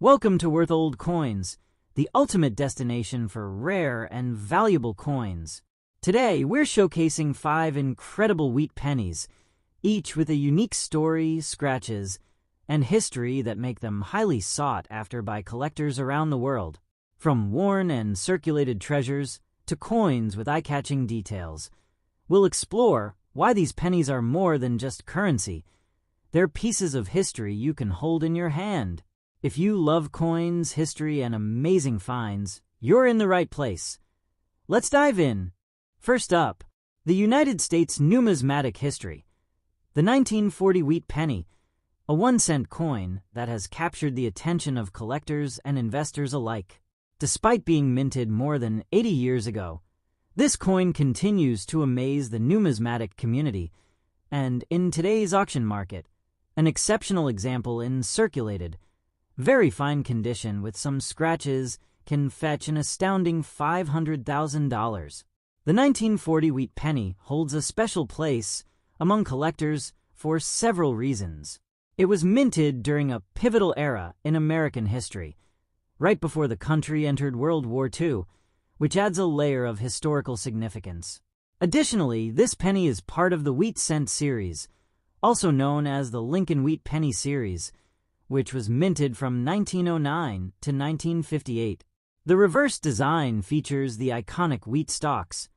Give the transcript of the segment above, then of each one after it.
Welcome to Worth Old Coins, the ultimate destination for rare and valuable coins. Today, we're showcasing 5 incredible wheat pennies, each with a unique story, scratches, and history that make them highly sought after by collectors around the world. From worn and circulated treasures to coins with eye-catching details, we'll explore why these pennies are more than just currency. They're pieces of history you can hold in your hand. If you love coins, history, and amazing finds, you're in the right place. Let's dive in. First up, the United States numismatic history. The 1940 wheat penny, a 1-cent coin that has captured the attention of collectors and investors alike. Despite being minted more than 80 years ago, this coin continues to amaze the numismatic community, and in today's auction market, an exceptional example in circulated, very fine condition with some scratches can fetch an astounding $500,000. The 1940 wheat penny holds a special place among collectors for several reasons. It was minted during a pivotal era in American history, right before the country entered World War II, which adds a layer of historical significance. Additionally, this penny is part of the Wheat Cent series, also known as the Lincoln Wheat Penny series, which was minted from 1909 to 1958. The reverse design features the iconic wheat stalks,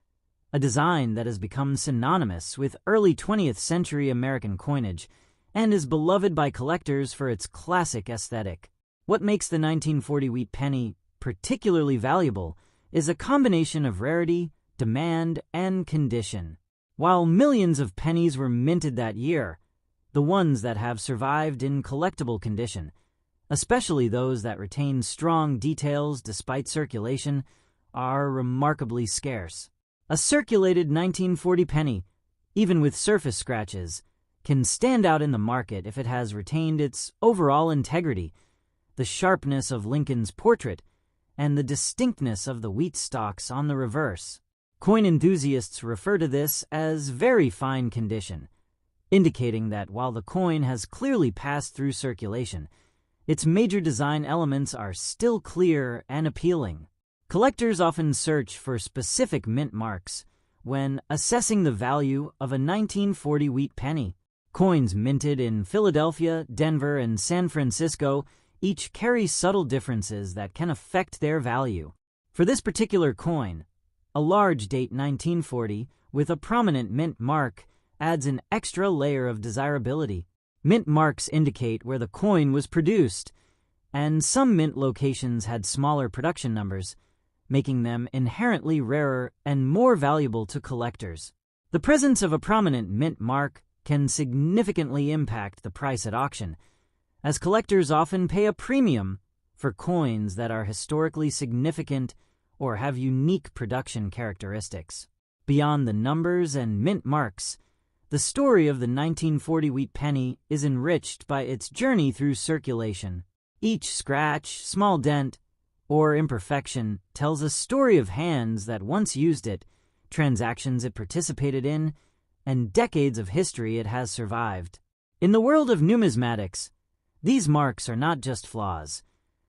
a design that has become synonymous with early 20th century American coinage and is beloved by collectors for its classic aesthetic. What makes the 1940 wheat penny particularly valuable is a combination of rarity, demand, and condition. While millions of pennies were minted that year, the ones that have survived in collectible condition, especially those that retain strong details despite circulation, are remarkably scarce. A circulated 1940 penny, even with surface scratches, can stand out in the market if it has retained its overall integrity, the sharpness of Lincoln's portrait, and the distinctness of the wheat stalks on the reverse. Coin enthusiasts refer to this as very fine condition, indicating that while the coin has clearly passed through circulation, its major design elements are still clear and appealing. Collectors often search for specific mint marks when assessing the value of a 1940 wheat penny. Coins minted in Philadelphia, Denver, and San Francisco each carry subtle differences that can affect their value. For this particular coin, a large date 1940 with a prominent mint mark adds an extra layer of desirability. Mint marks indicate where the coin was produced, and some mint locations had smaller production numbers, making them inherently rarer and more valuable to collectors. The presence of a prominent mint mark can significantly impact the price at auction, as collectors often pay a premium for coins that are historically significant or have unique production characteristics. Beyond the numbers and mint marks, the story of the 1940 wheat penny is enriched by its journey through circulation. Each scratch, small dent, or imperfection tells a story of hands that once used it, transactions it participated in, and decades of history it has survived. In the world of numismatics, these marks are not just flaws.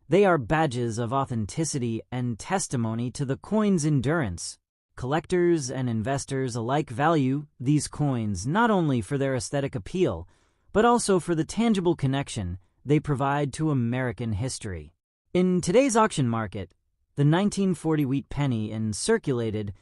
They are badges of authenticity and testimony to the coin's endurance. Collectors and investors alike value these coins not only for their aesthetic appeal, but also for the tangible connection they provide to American history. In today's auction market, the 1940 wheat penny in circulated,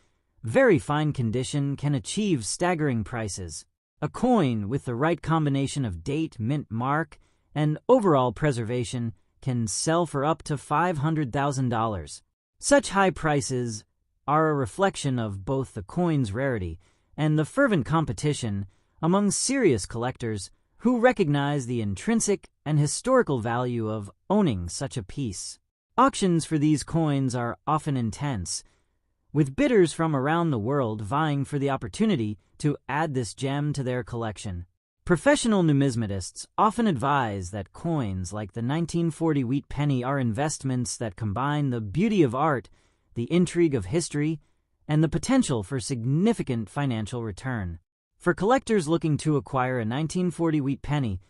very fine condition can achieve staggering prices. A coin with the right combination of date, mint mark, and overall preservation can sell for up to $500,000. Such high prices are a reflection of both the coin's rarity and the fervent competition among serious collectors who recognize the intrinsic and historical value of owning such a piece. Auctions for these coins are often intense, with bidders from around the world vying for the opportunity to add this gem to their collection. Professional numismatists often advise that coins like the 1940 wheat penny are investments that combine the beauty of art, the intrigue of history, and the potential for significant financial return. For collectors looking to acquire a 1940 wheat penny,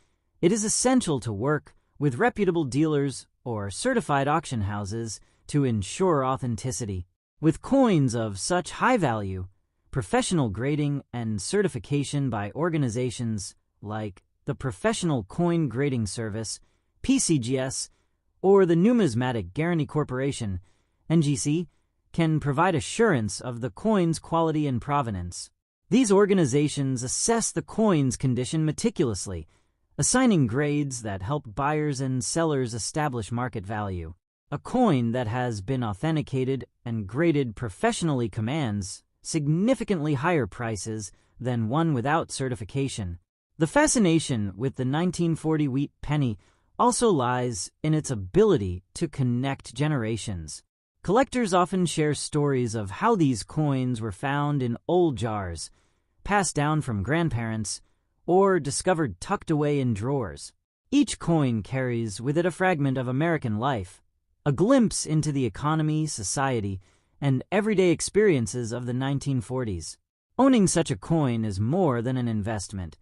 it is essential to work with reputable dealers or certified auction houses to ensure authenticity. With coins of such high value, professional grading and certification by organizations like the Professional Coin Grading Service, PCGS, or the Numismatic Guarantee Corporation, NGC, can provide assurance of the coin's quality and provenance. These organizations assess the coin's condition meticulously, assigning grades that help buyers and sellers establish market value. A coin that has been authenticated and graded professionally commands significantly higher prices than one without certification. The fascination with the 1940 wheat penny also lies in its ability to connect generations. Collectors often share stories of how these coins were found in old jars, passed down from grandparents, or discovered tucked away in drawers. Each coin carries with it a fragment of American life, a glimpse into the economy, society, and everyday experiences of the 1940s. Owning such a coin is more than an investment.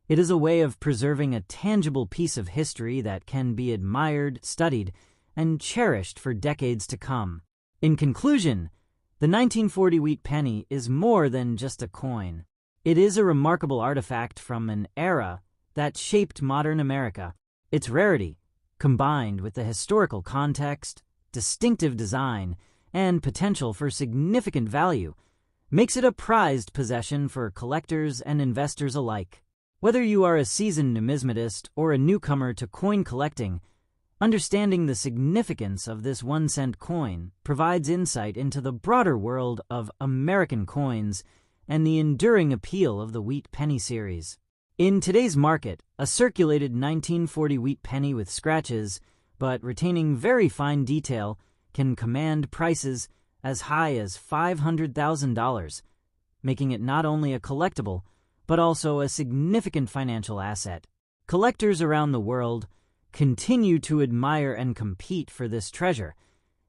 It is a way of preserving a tangible piece of history that can be admired, studied, and cherished for decades to come. In conclusion, the 1940 wheat penny is more than just a coin. It is a remarkable artifact from an era that shaped modern America. Its rarity, combined with the historical context, distinctive design, and potential for significant value, makes it a prized possession for collectors and investors alike. Whether you are a seasoned numismatist or a newcomer to coin collecting, understanding the significance of this 1-cent coin provides insight into the broader world of American coins and the enduring appeal of the Wheat Penny series. In today's market, a circulated 1940 wheat penny with scratches, but retaining very fine detail, can command prices as high as $500,000, making it not only a collectible, but also a significant financial asset. Collectors around the world continue to admire and compete for this treasure,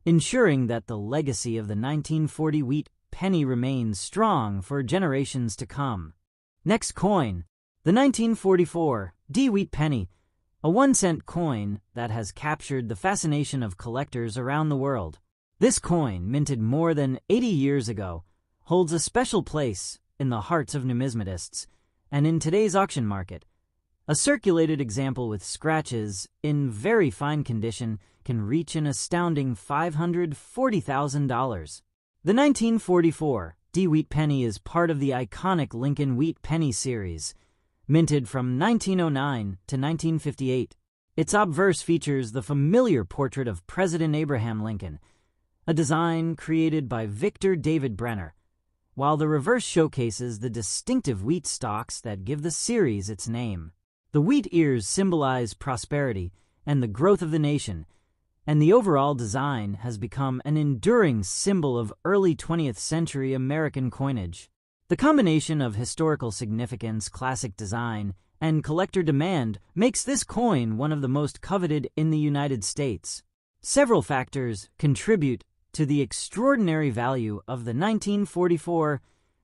ensuring that the legacy of the 1940 wheat penny remains strong for generations to come. Next coin, the 1944 D Wheat Penny, a 1-cent coin that has captured the fascination of collectors around the world. This coin, minted more than 80 years ago, holds a special place in the hearts of numismatists, and in today's auction market, a circulated example with scratches in very fine condition can reach an astounding $540,000. The 1944 D Wheat Penny is part of the iconic Lincoln Wheat Penny series, minted from 1909 to 1958. Its obverse features the familiar portrait of President Abraham Lincoln, a design created by Victor David Brenner, while the reverse showcases the distinctive wheat stalks that give the series its name. The wheat ears symbolize prosperity and the growth of the nation, and the overall design has become an enduring symbol of early 20th century American coinage. The combination of historical significance, classic design, and collector demand makes this coin one of the most coveted in the United States. Several factors contribute to the extraordinary value of the 1944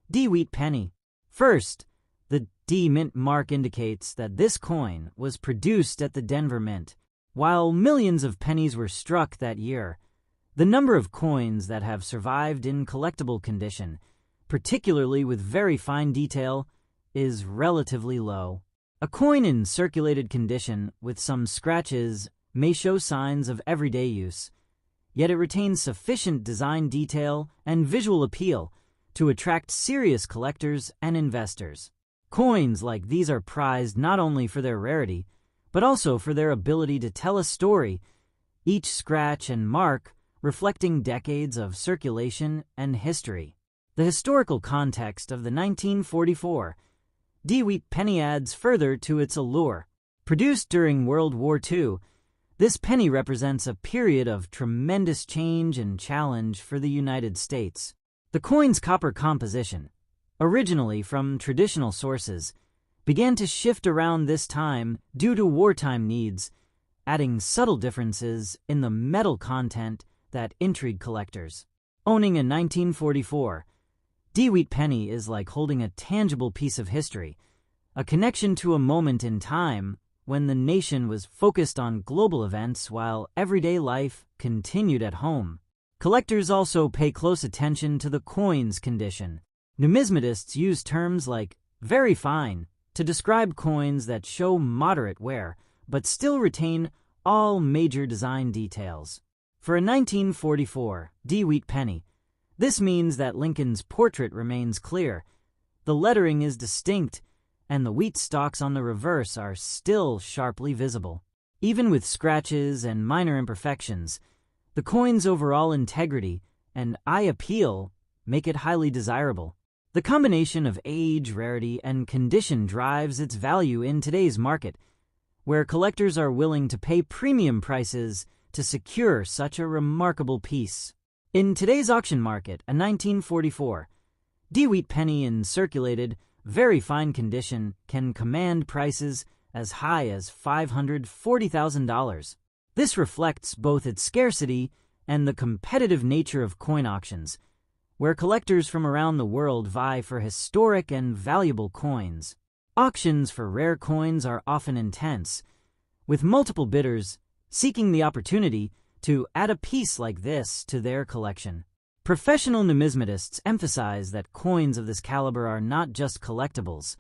D Wheat Penny. First, the D Mint mark indicates that this coin was produced at the Denver Mint. While millions of pennies were struck that year, the number of coins that have survived in collectible condition, particularly with very fine detail, is relatively low. A coin in circulated condition with some scratches may show signs of everyday use, yet it retains sufficient design detail and visual appeal to attract serious collectors and investors. Coins like these are prized not only for their rarity, but also for their ability to tell a story, each scratch and mark reflecting decades of circulation and history. The historical context of the 1944 D Wheat Penny adds further to its allure. Produced during World War II, this penny represents a period of tremendous change and challenge for the United States. The coin's copper composition, originally from traditional sources, began to shift around this time due to wartime needs, adding subtle differences in the metal content that intrigue collectors. Owning a 1944 D Wheat Penny is like holding a tangible piece of history, a connection to a moment in time when the nation was focused on global events while everyday life continued at home. Collectors also pay close attention to the coin's condition. Numismatists use terms like very fine to describe coins that show moderate wear but still retain all major design details. For a 1944 Wheat Penny, this means that Lincoln's portrait remains clear, the lettering is distinct, and the wheat stalks on the reverse are still sharply visible. Even with scratches and minor imperfections, the coin's overall integrity and eye appeal make it highly desirable. The combination of age, rarity, and condition drives its value in today's market, where collectors are willing to pay premium prices to secure such a remarkable piece. In today's auction market, a 1944 Wheat Penny in circulated, very fine condition can command prices as high as $540,000. This reflects both its scarcity and the competitive nature of coin auctions, where collectors from around the world vie for historic and valuable coins. Auctions for rare coins are often intense, with multiple bidders seeking the opportunity to add a piece like this to their collection. Professional numismatists emphasize that coins of this caliber are not just collectibles.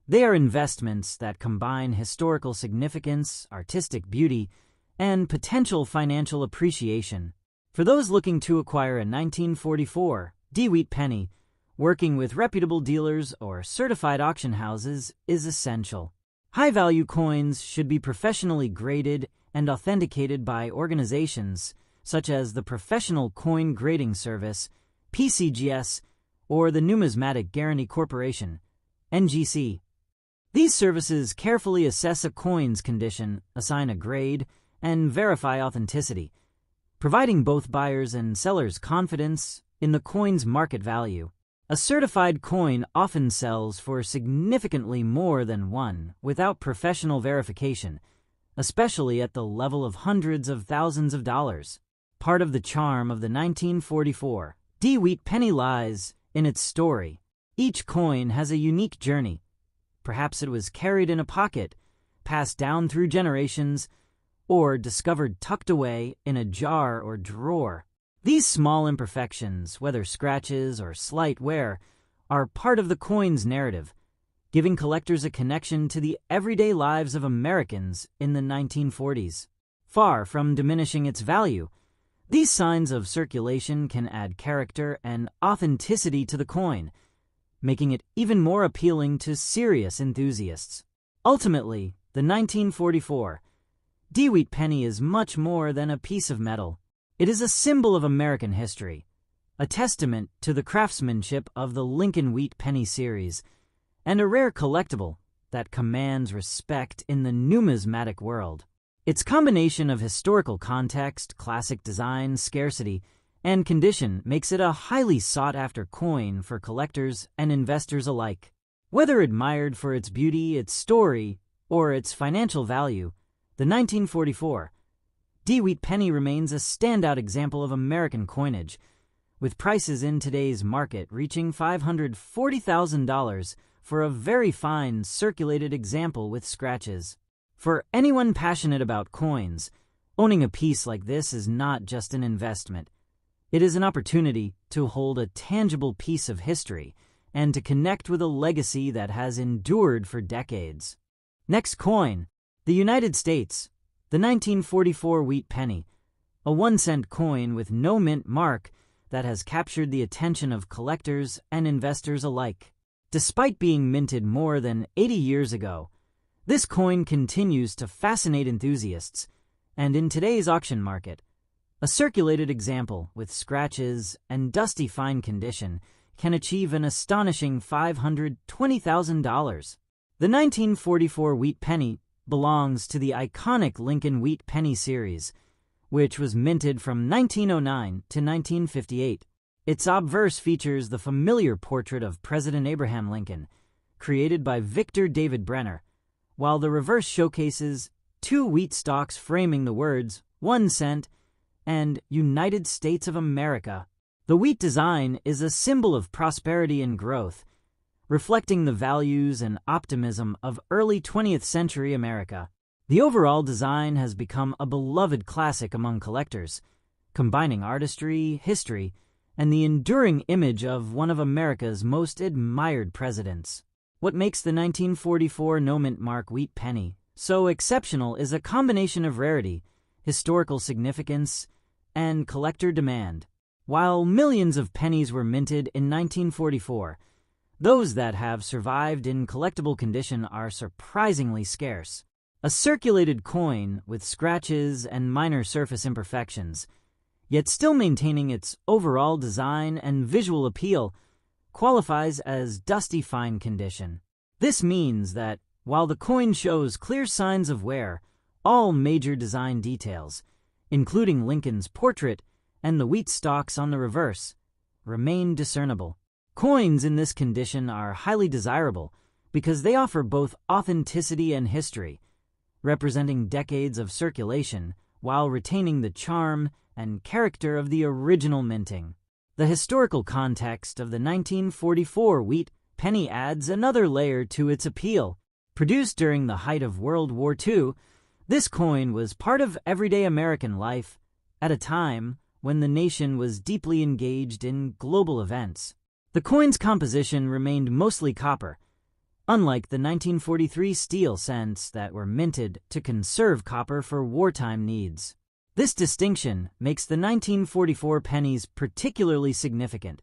They are investments that combine historical significance, artistic beauty, and potential financial appreciation. For those looking to acquire a 1944 Wheat Penny, working with reputable dealers or certified auction houses is essential. High-value coins should be professionally graded and authenticated by organizations such as the Professional Coin Grading Service, PCGS, or the Numismatic Guarantee Corporation, NGC. These services carefully assess a coin's condition, assign a grade, and verify authenticity, providing both buyers and sellers confidence in the coin's market value. A certified coin often sells for significantly more than one without professional verification, especially at the level of hundreds of thousands of dollars. Part of the charm of the 1944 Wheat Penny lies in its story. Each coin has a unique journey. Perhaps it was carried in a pocket, passed down through generations, or discovered tucked away in a jar or drawer. These small imperfections, whether scratches or slight wear, are part of the coin's narrative, giving collectors a connection to the everyday lives of Americans in the 1940s. Far from diminishing its value, these signs of circulation can add character and authenticity to the coin, making it even more appealing to serious enthusiasts. Ultimately, the 1944 Wheat Penny is much more than a piece of metal. It is a symbol of American history, a testament to the craftsmanship of the Lincoln Wheat Penny series, and a rare collectible that commands respect in the numismatic world. Its combination of historical context, classic design, scarcity, and condition makes it a highly sought-after coin for collectors and investors alike. Whether admired for its beauty, its story, or its financial value, the 1944 Wheat Penny remains a standout example of American coinage, with prices in today's market reaching $540,000 for a very fine circulated example with scratches. For anyone passionate about coins, owning a piece like this is not just an investment. It is an opportunity to hold a tangible piece of history and to connect with a legacy that has endured for decades. Next coin, the United States, the 1944 Wheat Penny, a 1-cent coin with no mint mark that has captured the attention of collectors and investors alike. Despite being minted more than 80 years ago, this coin continues to fascinate enthusiasts, and in today's auction market, a circulated example with scratches and dusty fine condition can achieve an astonishing $520,000. The 1944 Wheat Penny belongs to the iconic Lincoln Wheat Penny series, which was minted from 1909 to 1958. Its obverse features the familiar portrait of President Abraham Lincoln, created by Victor David Brenner, while the reverse showcases two wheat stalks framing the words 1 cent and United States of America. The wheat design is a symbol of prosperity and growth, reflecting the values and optimism of early 20th century America. The overall design has become a beloved classic among collectors, combining artistry, history, and the enduring image of one of America's most admired presidents. What makes the 1944 no-mint mark Wheat Penny so exceptional is a combination of rarity, historical significance, and collector demand. While millions of pennies were minted in 1944, those that have survived in collectible condition are surprisingly scarce. A circulated coin with scratches and minor surface imperfections, yet still maintaining its overall design and visual appeal, qualifies as dusty fine condition. This means that while the coin shows clear signs of wear, all major design details, including Lincoln's portrait and the wheat stalks on the reverse, remain discernible. Coins in this condition are highly desirable because they offer both authenticity and history, representing decades of circulation while retaining the charm and character of the original minting. The historical context of the 1944 Wheat Penny adds another layer to its appeal. Produced during the height of World War II, this coin was part of everyday American life at a time when the nation was deeply engaged in global events. The coin's composition remained mostly copper, unlike the 1943 steel cents that were minted to conserve copper for wartime needs. This distinction makes the 1944 pennies particularly significant,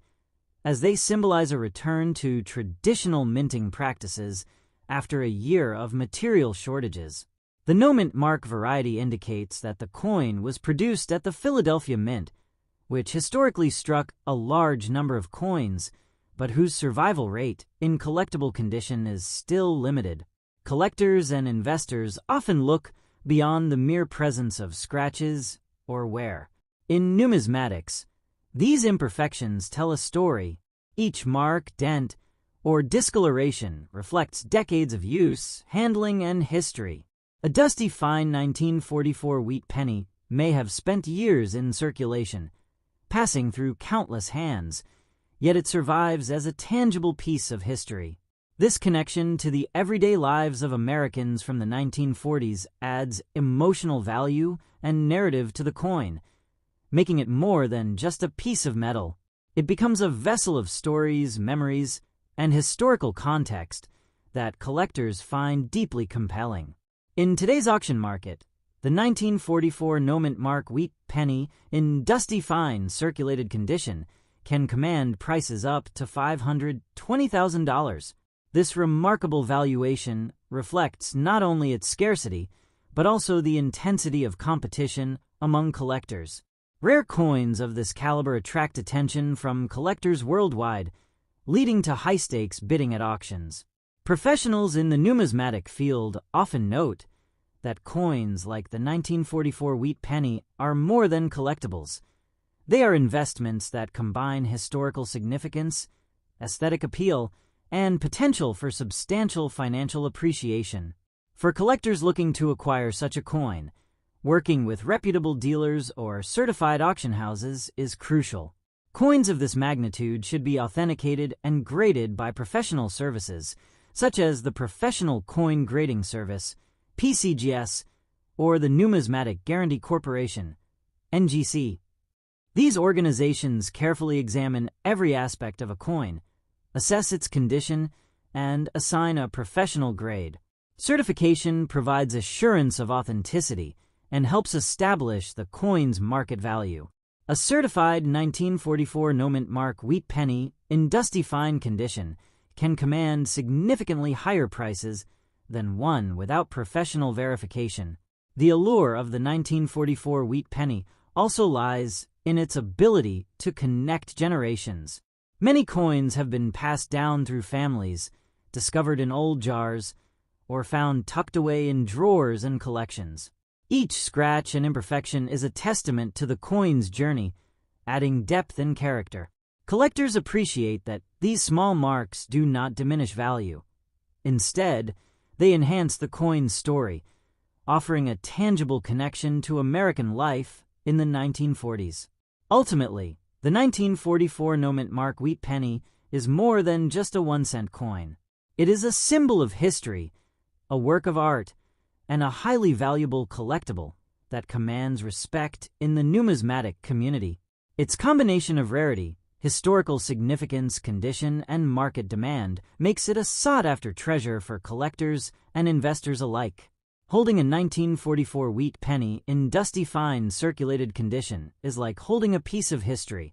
as they symbolize a return to traditional minting practices after a year of material shortages. The no-mint mark variety indicates that the coin was produced at the Philadelphia Mint, which historically struck a large number of coins, but whose survival rate in collectible condition is still limited. Collectors and investors often look beyond the mere presence of scratches or wear. In numismatics, these imperfections tell a story. Each mark, dent, or discoloration reflects decades of use, handling, and history. A dusty fine 1944 wheat penny may have spent years in circulation, passing through countless hands, yet it survives as a tangible piece of history. This connection to the everyday lives of Americans from the 1940s adds emotional value and narrative to the coin, making it more than just a piece of metal. It becomes a vessel of stories, memories, and historical context that collectors find deeply compelling. In today's auction market, the 1944 no-mint mark Wheat Penny in dusty fine circulated condition can command prices up to $520,000. This remarkable valuation reflects not only its scarcity, but also the intensity of competition among collectors. Rare coins of this caliber attract attention from collectors worldwide, leading to high-stakes bidding at auctions. Professionals in the numismatic field often note that coins like the 1944 Wheat Penny are more than collectibles. They are investments that combine historical significance, aesthetic appeal, and potential for substantial financial appreciation. For collectors looking to acquire such a coin, working with reputable dealers or certified auction houses is crucial. Coins of this magnitude should be authenticated and graded by professional services, such as the Professional Coin Grading Service, PCGS, or the Numismatic Guarantee Corporation, NGC. These organizations carefully examine every aspect of a coin, assess its condition, and assign a professional grade. Certification provides assurance of authenticity and helps establish the coin's market value. A certified 1944 no-mint mark Wheat Penny in dusty fine condition can command significantly higher prices than one without professional verification. The allure of the 1944 Wheat Penny also lies in its ability to connect generations. Many coins have been passed down through families, discovered in old jars, or found tucked away in drawers and collections. Each scratch and imperfection is a testament to the coin's journey, adding depth and character. Collectors appreciate that these small marks do not diminish value. Instead, they enhance the coin's story, offering a tangible connection to American life in the 1940s. Ultimately, the 1944 no-mint mark Wheat Penny is more than just a 1-cent coin. It is a symbol of history, a work of art, and a highly valuable collectible that commands respect in the numismatic community. Its combination of rarity, historical significance, condition, and market demand makes it a sought-after treasure for collectors and investors alike. Holding a 1944 wheat penny in dusty fine circulated condition is like holding a piece of history,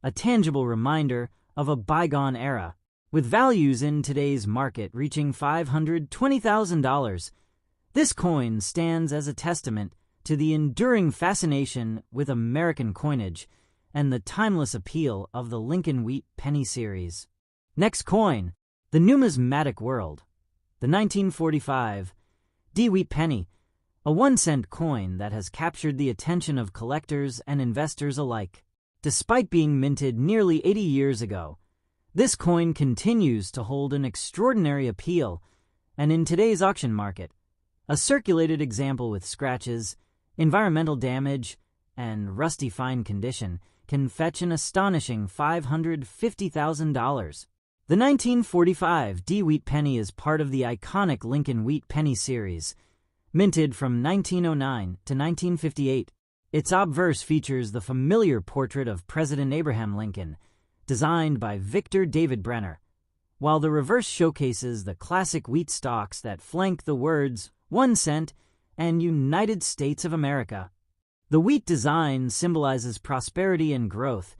a tangible reminder of a bygone era. With values in today's market reaching $520,000, this coin stands as a testament to the enduring fascination with American coinage and the timeless appeal of the Lincoln Wheat Penny series. Next coin, the numismatic world. The 1945 Wheat Penny, a 1-cent coin that has captured the attention of collectors and investors alike. Despite being minted nearly 80 years ago, this coin continues to hold an extraordinary appeal, and in today's auction market, a circulated example with scratches, environmental damage, and rusty fine condition can fetch an astonishing $550,000. The 1945 Wheat Penny is part of the iconic Lincoln Wheat Penny series, minted from 1909 to 1958. Its obverse features the familiar portrait of President Abraham Lincoln, designed by Victor David Brenner, while the reverse showcases the classic wheat stalks that flank the words 1 cent and United States of America. The wheat design symbolizes prosperity and growth,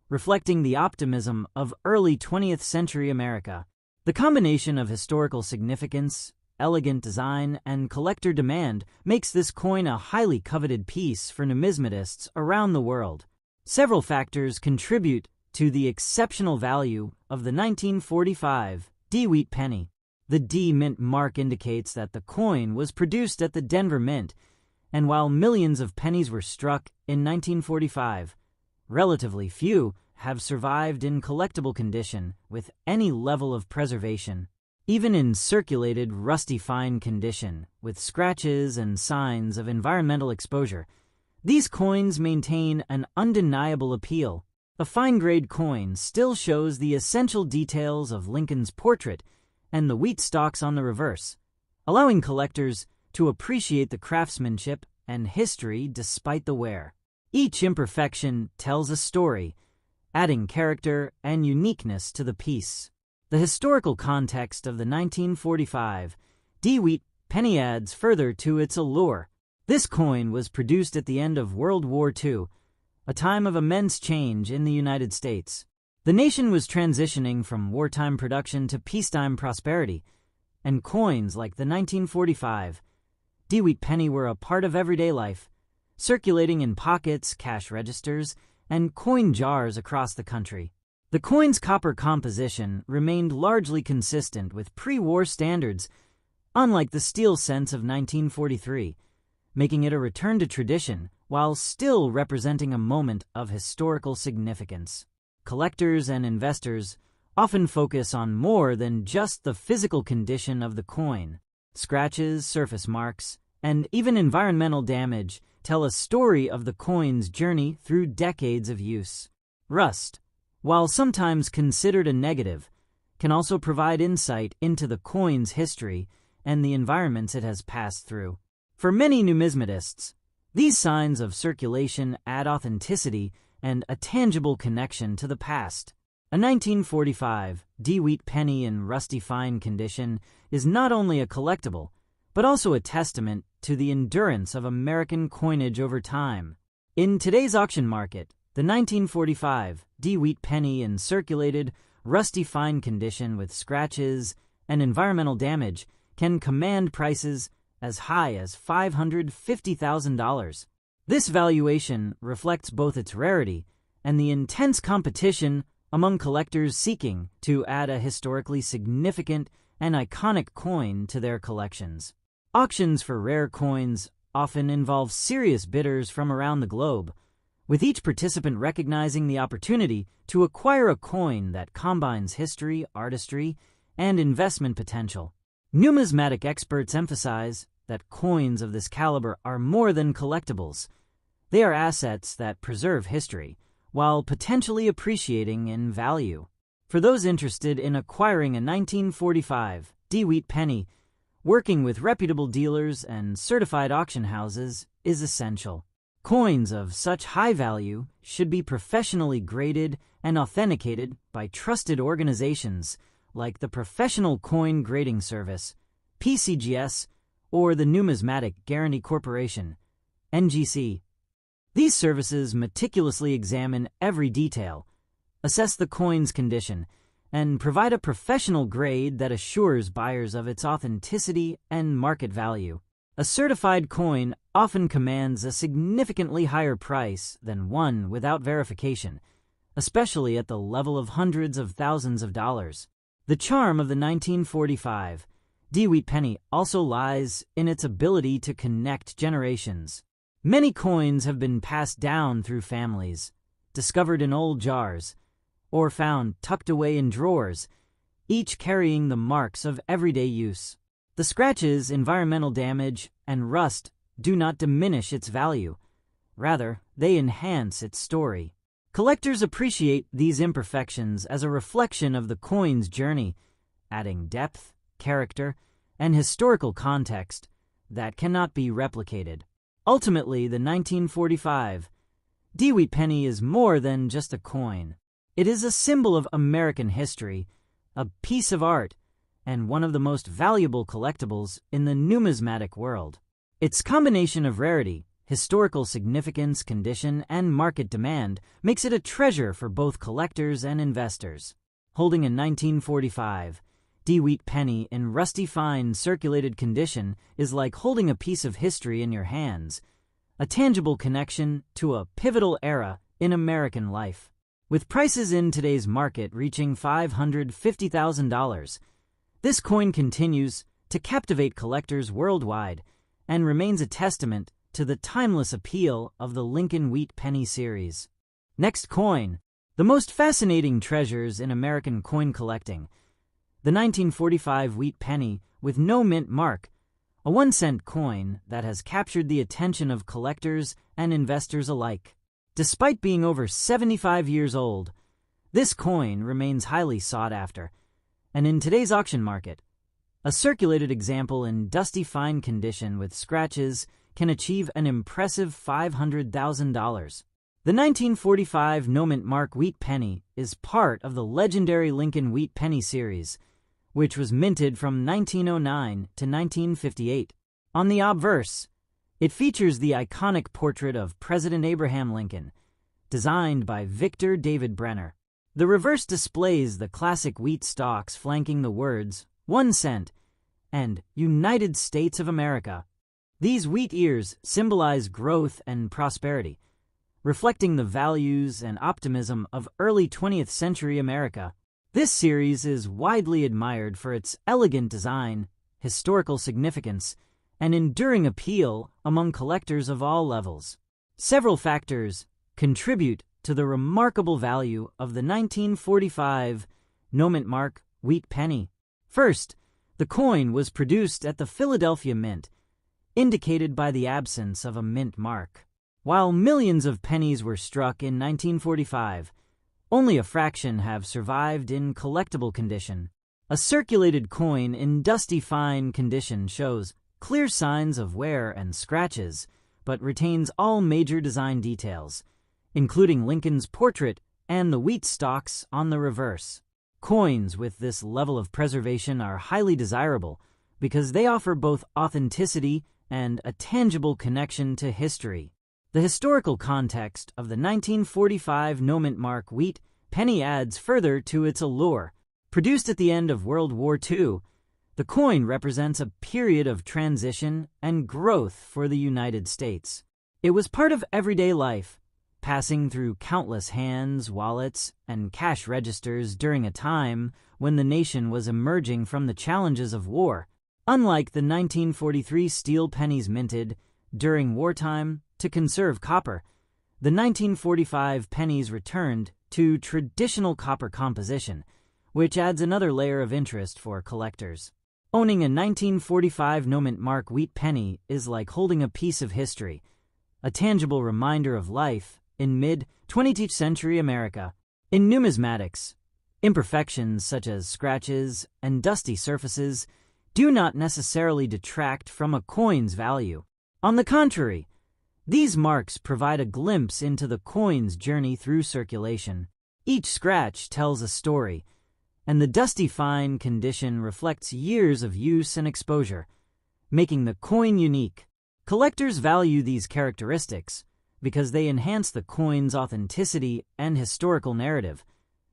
reflecting the optimism of early 20th century America. The combination of historical significance, elegant design, and collector demand makes this coin a highly coveted piece for numismatists around the world. Several factors contribute to the exceptional value of the 1945 Wheat Penny. The D Mint mark indicates that the coin was produced at the Denver Mint, and while millions of pennies were struck in 1945, relatively few have survived in collectible condition with any level of preservation. Even in circulated rusty fine condition, with scratches and signs of environmental exposure, these coins maintain an undeniable appeal. A fine-grade coin still shows the essential details of Lincoln's portrait and the wheat stalks on the reverse, allowing collectors to appreciate the craftsmanship and history despite the wear. Each imperfection tells a story, adding character and uniqueness to the piece. The historical context of the 1945 Wheat Penny adds further to its allure. This coin was produced at the end of World War II, a time of immense change in the United States. The nation was transitioning from wartime production to peacetime prosperity, and coins like the 1945 Wheat Penny were a part of everyday life, circulating in pockets, cash registers, and coin jars across the country. The coin's copper composition remained largely consistent with pre-war standards, unlike the steel cents of 1943, making it a return to tradition while still representing a moment of historical significance. Collectors and investors often focus on more than just the physical condition of the coin. Scratches, surface marks, and even environmental damage tell a story of the coin's journey through decades of use. Rust, while sometimes considered a negative, can also provide insight into the coin's history and the environments it has passed through. For many numismatists, these signs of circulation add authenticity and a tangible connection to the past. A 1945 Wheat Penny in rusty fine condition is not only a collectible, but also a testament to the endurance of American coinage over time. In today's auction market, the 1945 Wheat Penny in circulated, rusty fine condition with scratches and environmental damage can command prices as high as $550,000. This valuation reflects both its rarity and the intense competition among collectors seeking to add a historically significant and iconic coin to their collections. Auctions for rare coins often involve serious bidders from around the globe, with each participant recognizing the opportunity to acquire a coin that combines history, artistry, and investment potential. Numismatic experts emphasize that coins of this caliber are more than collectibles. They are assets that preserve history, while potentially appreciating in value. For those interested in acquiring a 1945 Wheat Penny, working with reputable dealers and certified auction houses is essential. Coins of such high value should be professionally graded and authenticated by trusted organizations like the Professional Coin Grading Service, PCGS, or the Numismatic Guarantee Corporation, NGC. These services meticulously examine every detail, assess the coin's condition, and provide a professional grade that assures buyers of its authenticity and market value. A certified coin often commands a significantly higher price than one without verification, especially at the level of hundreds of thousands of dollars. The charm of the 1945 Wheat Penny also lies in its ability to connect generations. Many coins have been passed down through families, discovered in old jars, or found tucked away in drawers, each carrying the marks of everyday use. The scratches, environmental damage, and rust do not diminish its value. Rather, they enhance its story. Collectors appreciate these imperfections as a reflection of the coin's journey, adding depth, character, and historical context that cannot be replicated. Ultimately, the 1945 Wheat Penny is more than just a coin. It is a symbol of American history, a piece of art, and one of the most valuable collectibles in the numismatic world. Its combination of rarity, historical significance, condition, and market demand makes it a treasure for both collectors and investors. Holding a 1945 Wheat Penny in rusty fine circulated condition is like holding a piece of history in your hands, a tangible connection to a pivotal era in American life. With prices in today's market reaching $550,000, this coin continues to captivate collectors worldwide and remains a testament to the timeless appeal of the Lincoln Wheat Penny series. Next coin, the most fascinating treasures in American coin collecting. The 1945 Wheat Penny with no mint mark, a 1-cent coin that has captured the attention of collectors and investors alike. Despite being over 75 years old, this coin remains highly sought after, and in today's auction market, a circulated example in dusty fine condition with scratches can achieve an impressive $500,000. The 1945 no mint mark Wheat Penny is part of the legendary Lincoln Wheat Penny series, which was minted from 1909 to 1958. On the obverse, it features the iconic portrait of President Abraham Lincoln, designed by Victor David Brenner. The reverse displays the classic wheat stalks flanking the words 1 cent and United States of America. These wheat ears symbolize growth and prosperity, reflecting the values and optimism of early 20th century America. This series is widely admired for its elegant design, historical significance, and enduring appeal among collectors of all levels. Several factors contribute to the remarkable value of the 1945 no mint mark Wheat Penny. First, the coin was produced at the Philadelphia Mint, indicated by the absence of a mint mark. While millions of pennies were struck in 1945, only a fraction have survived in collectible condition. A circulated coin in dusty fine condition shows clear signs of wear and scratches, but retains all major design details, including Lincoln's portrait and the wheat stalks on the reverse. Coins with this level of preservation are highly desirable because they offer both authenticity and a tangible connection to history. The historical context of the 1945 no mint mark Wheat Penny adds further to its allure. Produced at the end of World War II, the coin represents a period of transition and growth for the United States. It was part of everyday life, passing through countless hands, wallets, and cash registers during a time when the nation was emerging from the challenges of war. Unlike the 1943 steel pennies minted during wartime to conserve copper, the 1945 pennies returned to traditional copper composition, which adds another layer of interest for collectors. Owning a 1945 no mint mark Wheat Penny is like holding a piece of history, a tangible reminder of life in mid-20th century America. In numismatics, imperfections such as scratches and dusty surfaces do not necessarily detract from a coin's value. On the contrary, these marks provide a glimpse into the coin's journey through circulation. Each scratch tells a story, and the dusty fine condition reflects years of use and exposure, making the coin unique. Collectors value these characteristics because they enhance the coin's authenticity and historical narrative,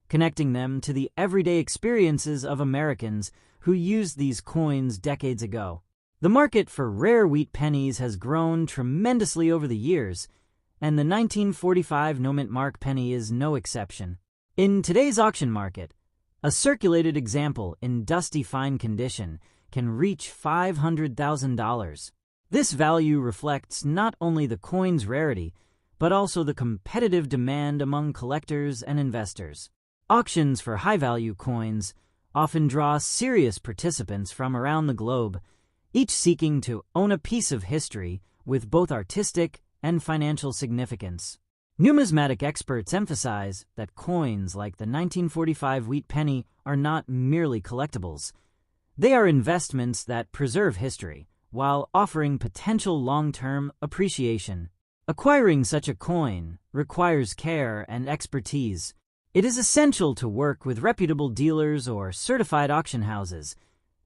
connecting them to the everyday experiences of Americans who used these coins decades ago. The market for rare wheat pennies has grown tremendously over the years, and the 1945 no-mint mark penny is no exception. In today's auction market, a circulated example in dusty fine condition can reach $500,000. This value reflects not only the coin's rarity, but also the competitive demand among collectors and investors. Auctions for high-value coins often draw serious participants from around the globe, each seeking to own a piece of history with both artistic and financial significance. Numismatic experts emphasize that coins like the 1945 wheat penny are not merely collectibles. They are investments that preserve history, while offering potential long-term appreciation. Acquiring such a coin requires care and expertise. It is essential to work with reputable dealers or certified auction houses,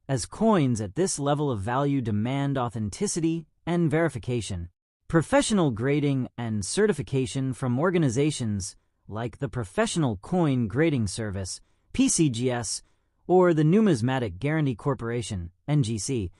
as coins at this level of value demand authenticity and verification. Professional grading and certification from organizations like the Professional Coin Grading Service, PCGS, or the Numismatic Guarantee Corporation, NGC,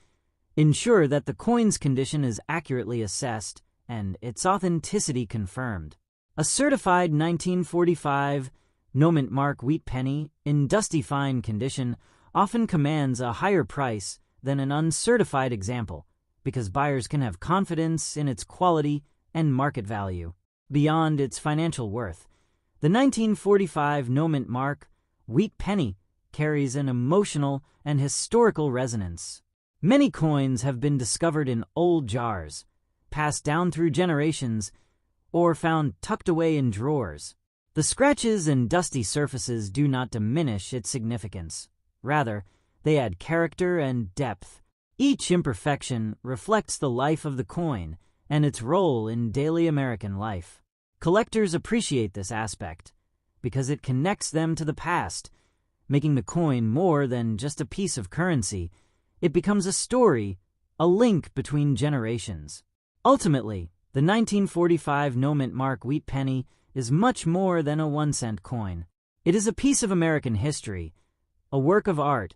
ensure that the coin's condition is accurately assessed and its authenticity confirmed. A certified 1945 no-mint mark wheat penny in dusty fine condition often commands a higher price than an uncertified example because buyers can have confidence in its quality and market value. Beyond its financial worth, the 1945 no-mint mark wheat penny carries an emotional and historical resonance. Many coins have been discovered in old jars, passed down through generations, or found tucked away in drawers. The scratches and dusty surfaces do not diminish its significance. Rather, they add character and depth. Each imperfection reflects the life of the coin and its role in daily American life. Collectors appreciate this aspect because it connects them to the past, making the coin more than just a piece of currency. It becomes a story, a link between generations. Ultimately, the 1945 no-mint mark wheat penny is much more than a 1-cent coin. It is a piece of American history, a work of art,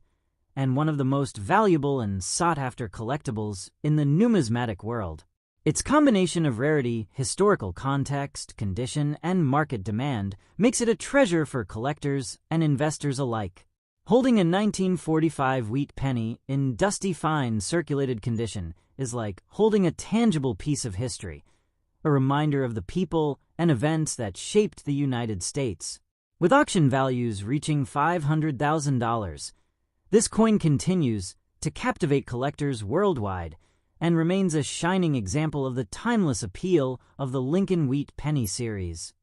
and one of the most valuable and sought-after collectibles in the numismatic world. Its combination of rarity, historical context, condition, and market demand makes it a treasure for collectors and investors alike. Holding a 1945 wheat penny in dusty fine circulated condition is like holding a tangible piece of history, a reminder of the people and events that shaped the United States. With auction values reaching $500,000, this coin continues to captivate collectors worldwide and remains a shining example of the timeless appeal of the Lincoln Wheat Penny series.